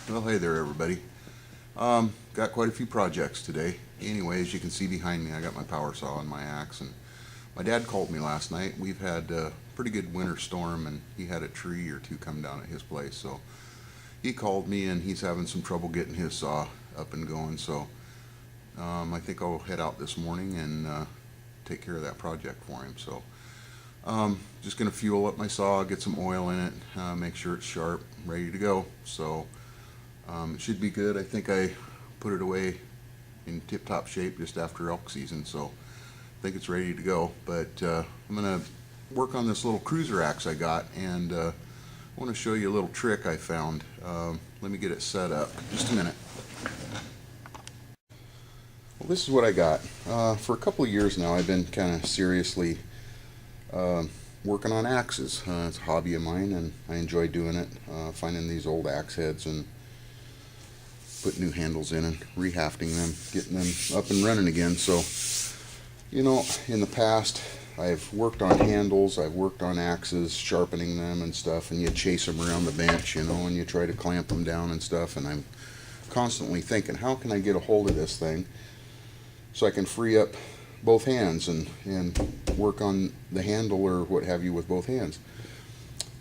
Well, hey there, everybody. Got quite a few projects today. Anyway, as you can see behind me, I got my power saw and my axe. And my dad called me last night. We've had a pretty good winter storm, and he had a tree or two come down at his place. So he called me, and he's having some trouble getting his saw up and going. So I think I'll head out this morning and take care of that project for him. So just going to fuel up my saw, get some oil in it, make sure it's sharp, ready to go. So it should be good. I think I put it away in tip-top shape just after elk season, so I think it's ready to go. But I'm going to work on this little cruiser axe I got, and I want to show you a little trick I found. Let me get it set up. Just a minute. Well, this is what I got. For a couple of years now, I've been kind of seriously working on axes. It's a hobby of mine, and I enjoy doing it, finding these old axe heads and put new handles in and rehafting them, getting them up and running again. So, you know, in the past I've worked on handles, I've worked on axes, sharpening them and stuff, and you chase them around the bench, you know, and you try to clamp them down and stuff, and I'm constantly thinking, how can I get a hold of this thing so I can free up both hands and work on the handle or what have you with both hands.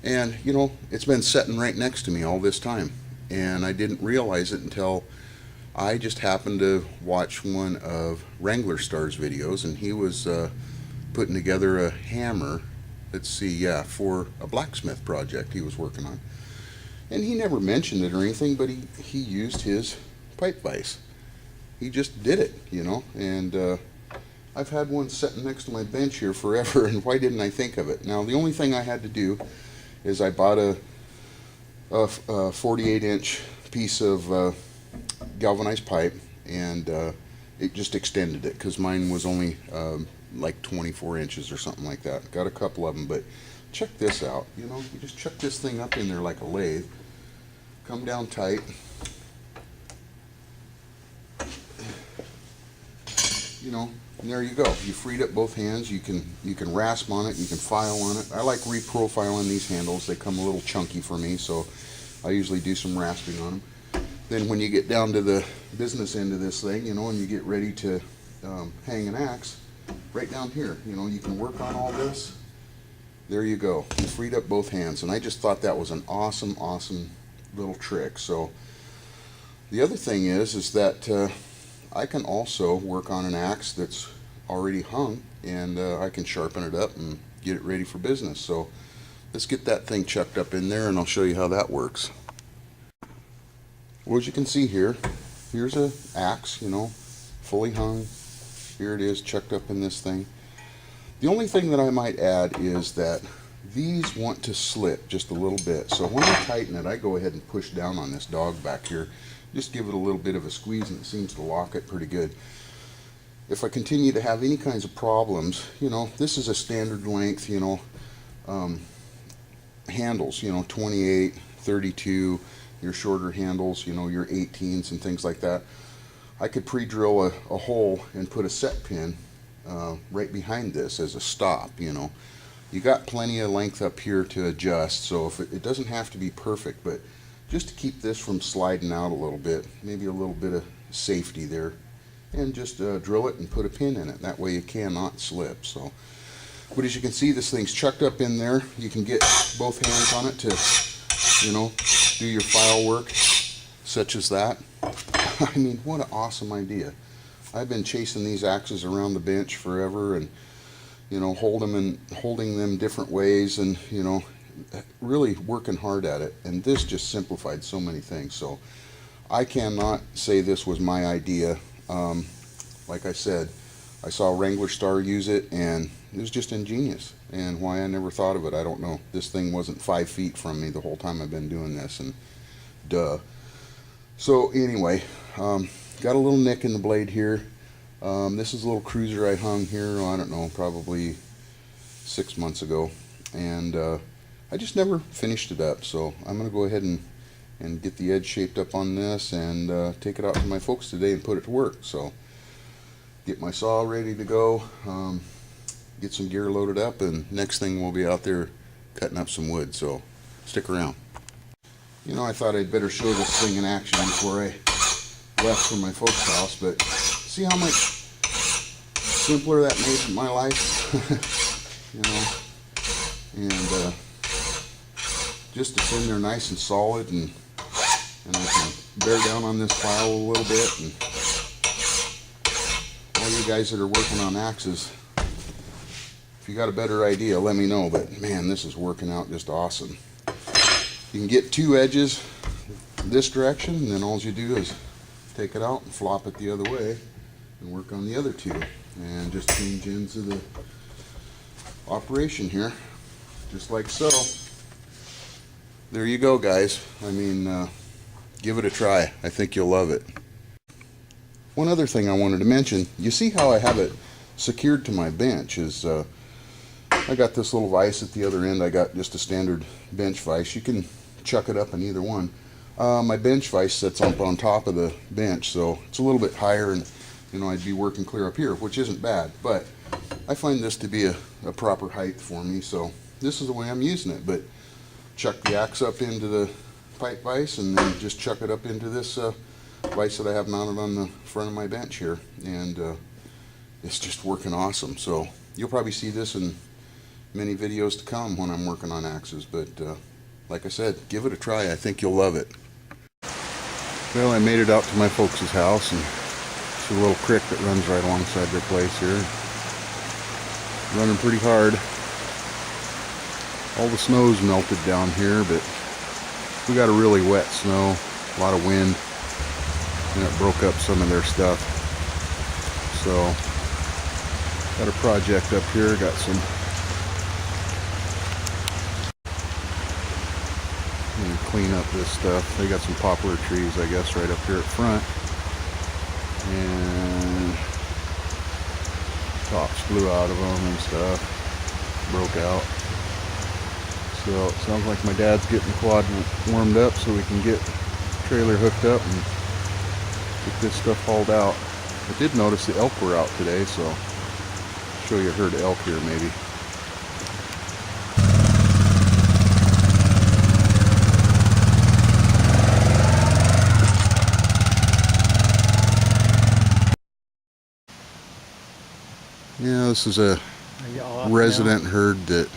And, you know, it's been sitting right next to me all this time, and I didn't realize it until I just happened to watch one of Wrangler Star's videos, and he was putting together a hammer, let's see, yeah, for a blacksmith project he was working on. And he never mentioned it or anything, but he used his pipe vise. He just did it, you know, and I've had one sitting next to my bench here forever, and why didn't I think of it? Now, the only thing I had to do is I bought a 48-inch piece of galvanized pipe, and it just extended it, because mine was only like 24 inches or something like that. Got a couple of them, but check this out. You know, you just chuck this thing up in there like a lathe, come down tight, you know, and there you go. You freed up both hands. You can rasp on it. You can file on it. I like reprofiling these handles. They come a little chunky for me, so I usually do some rasping on them. Then when you get down to the business end of this thing, you know, and you get ready to hang an axe, right down here, you know, you can work on all this. There you go. You freed up both hands, and I just thought that was an awesome, awesome little trick. So the other thing is that I can also work on an axe that's already hung, and I can sharpen it up and get it ready for business. So let's get that thing chucked up in there, and I'll show you how that works. Well, as you can see here, here's an axe, you know, fully hung. Here it is, chucked up in this thing. The only thing that I might add is that these want to slip just a little bit. So when I tighten it, I go ahead and push down on this dog back here. Just give it a little bit of a squeeze, and it seems to lock it pretty good. If I continue to have any kinds of problems, you know, this is a standard length, you know, handles, you know, 28, 32, your shorter handles, you know, your 18s and things like that. I could pre-drill a hole and put a set pin right behind this as a stop, you know. You got plenty of length up here to adjust, so if it doesn't have to be perfect, but just to keep this from sliding out a little bit, maybe a little bit of safety there, and just drill it and put a pin in it. That way it cannot slip. So, but as you can see, this thing's chucked up in there. You can get both hands on it to, you know, do your file work, such as that. I mean, what an awesome idea. I've been chasing these axes around the bench forever, and, you know, holding them different ways, and, you know, really working hard at it, and this just simplified so many things. So I cannot say this was my idea. Like I said, I saw Wrangler Star use it, and it was just ingenious, and why I never thought of it, I don't know. This thing wasn't 5 feet from me the whole time I've been doing this, and duh. So anyway, got a little nick in the blade here. This is a little cruiser I hung here, I don't know, probably 6 months ago, and I just never finished it up. So I'm going to go ahead and get the edge shaped up on this, and take it out to my folks today and put it to work. So get my saw ready to go, get some gear loaded up, and next thing we'll be out there cutting up some wood. So stick around. You know, I thought I'd better show this thing in action before I left from my folks' house, but see how much simpler that made my life? You know, and just it's in there nice and solid, and I can bear down on this file a little bit. And all you guys that are working on axes, if you got a better idea, let me know. But man, this is working out just awesome. You can get two edges this direction, and then all you do is take it out and flop it the other way and work on the other two, and just change into the operation here, just like so. There you go, guys. I mean, give it a try. I think you'll love it. One other thing I wanted to mention, you see how I have it secured to my bench is I got this little vise at the other end. I got just a standard bench vise. You can chuck it up in either one. My bench vise sits up on top of the bench, so it's a little bit higher, and you know, I'd be working clear up here, which isn't bad, but I find this to be a proper height for me, so this is the way I'm using it. But chuck the axe up into the pipe vise, and then just chuck it up into this vise that I have mounted on the front of my bench here, and it's just working awesome. So you'll probably see this in many videos to come when I'm working on axes, but like I said, give it a try. I think you'll love it. Well, I made it out to my folks' house, and it's a little creek that runs right alongside their place here. Running pretty hard. All the snow's melted down here, but we got a really wet snow, a lot of wind, and it broke up some of their stuff. So, got a project up here, got some clean up this stuff. They got some poplar trees, I guess, right up here at front, and tops flew out of them and stuff, broke out. So it sounds like my dad's getting the quad warmed up so we can get the trailer hooked up and get this stuff hauled out. I did notice the elk were out today, so I'll show you a herd of elk here maybe. Yeah, this is a resident herd that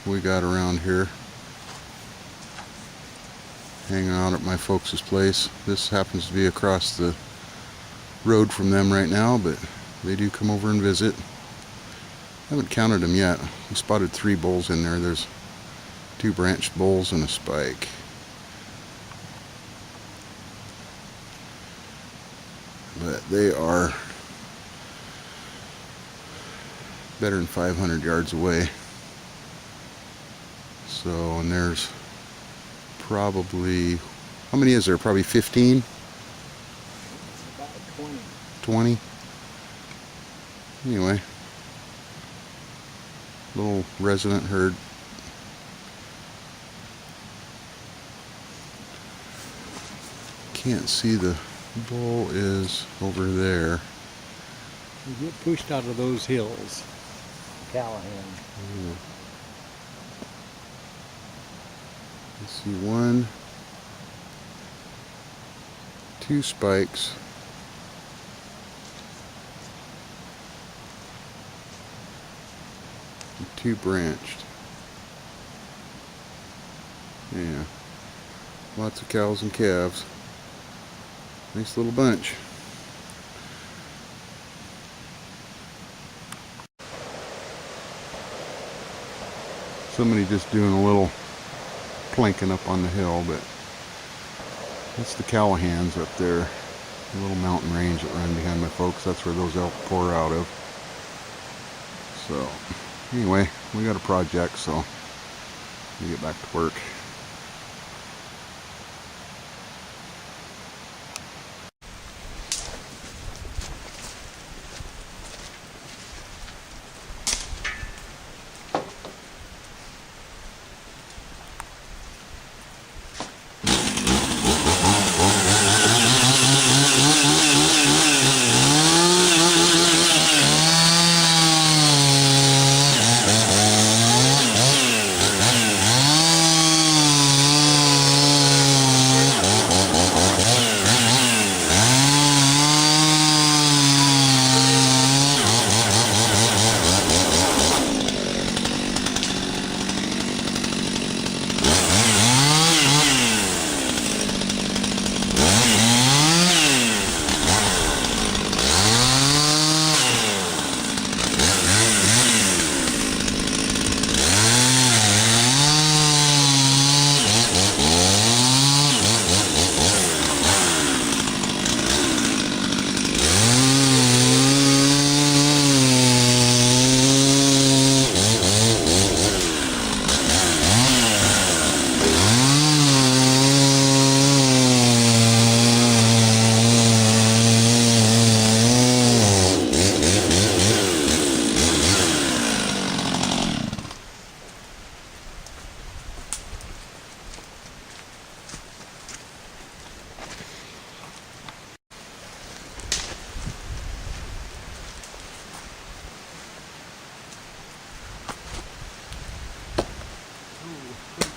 we got around here, hanging out at my folks' place. This happens to be across the road from them right now, but they do come over and visit. I haven't counted them yet. We spotted 3 bulls in there. There's 2 branched bulls and a spike. But they are better than 500 yards away. So, and there's probably, how many is there? Probably 15? About 20. 20? Anyway, little resident herd. Can't see, the bull is over there. You get pushed out of those hills, Callahan. Ooh. Let's see, 1, 2 spikes, and 2 branched. Yeah, lots of cows and calves. Nice little bunch. Somebody just doing a little planking up on the hill, but that's the Callahans up there, the little mountain range that run behind my folks. That's where those elk pour out of. So anyway, we got a project, so we get back to work.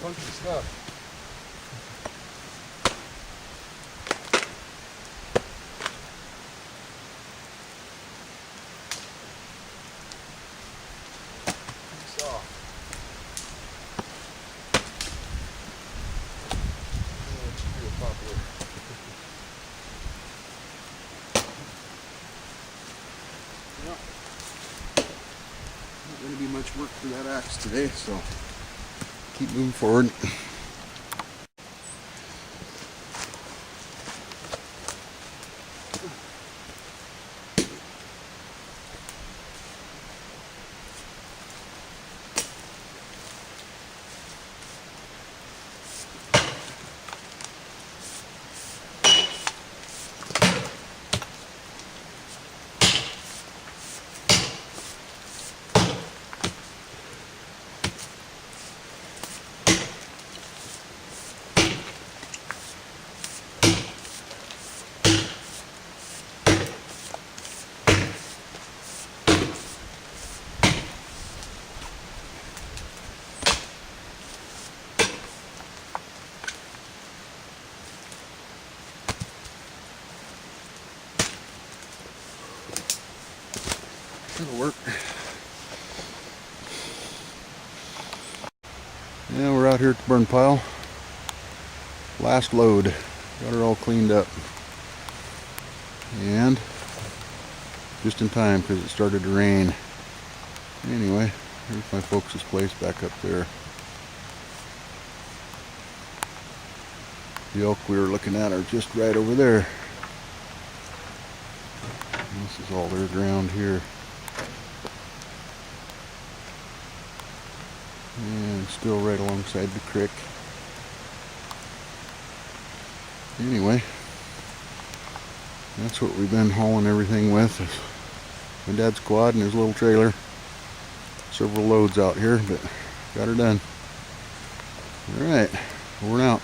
funky stuff. Soft. Not going to be much work for that axe today, so keep moving forward. That'll work. Yeah, we're out here at the burn pile. Last load. Got her all cleaned up. And just in time because it started to rain. Anyway, here's my folks' place back up there. The elk we were looking at are just right over there. And this is all their ground here. And still right alongside the creek. Anyway, that's what we've been hauling everything with. My dad's quad and his little trailer. Several loads out here, but got her done. Alright, over and out.